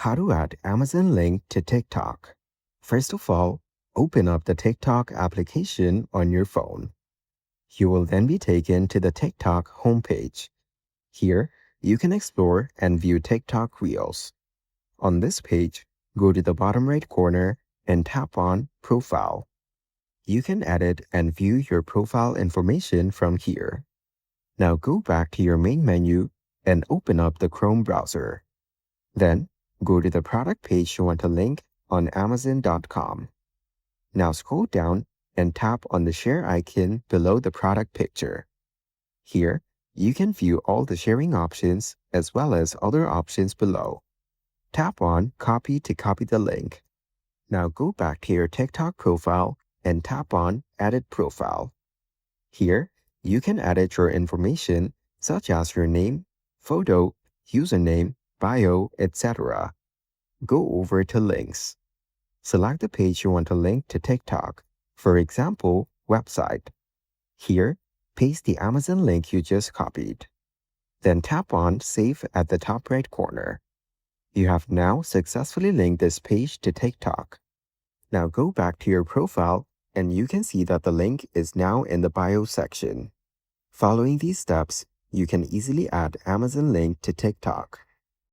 How to add Amazon link to TikTok. First of all, open up the TikTok application on your phone. You will then be taken to the TikTok homepage. Here, you can explore and view TikTok Reels. On this page, go to the bottom right corner and tap on Profile. You can edit and view your profile information from here. Now go back to your main menu and open up the Chrome browser. Then, go to the product page you want to link on Amazon.com. Now scroll down and tap on the share icon below the product picture. Here, you can view all the sharing options as well as other options below. Tap on Copy to copy the link. Now go back to your TikTok profile and tap on Edit Profile. Here, you can edit your information such as your name, photo, username, bio, etc. Go over to Links. Select the page you want to link to TikTok, for example, website. Here, paste the Amazon link you just copied. Then tap on Save at the top right corner. You have now successfully linked this page to TikTok. Now go back to your profile and you can see that the link is now in the bio section. Following these steps, you can easily add Amazon link to TikTok.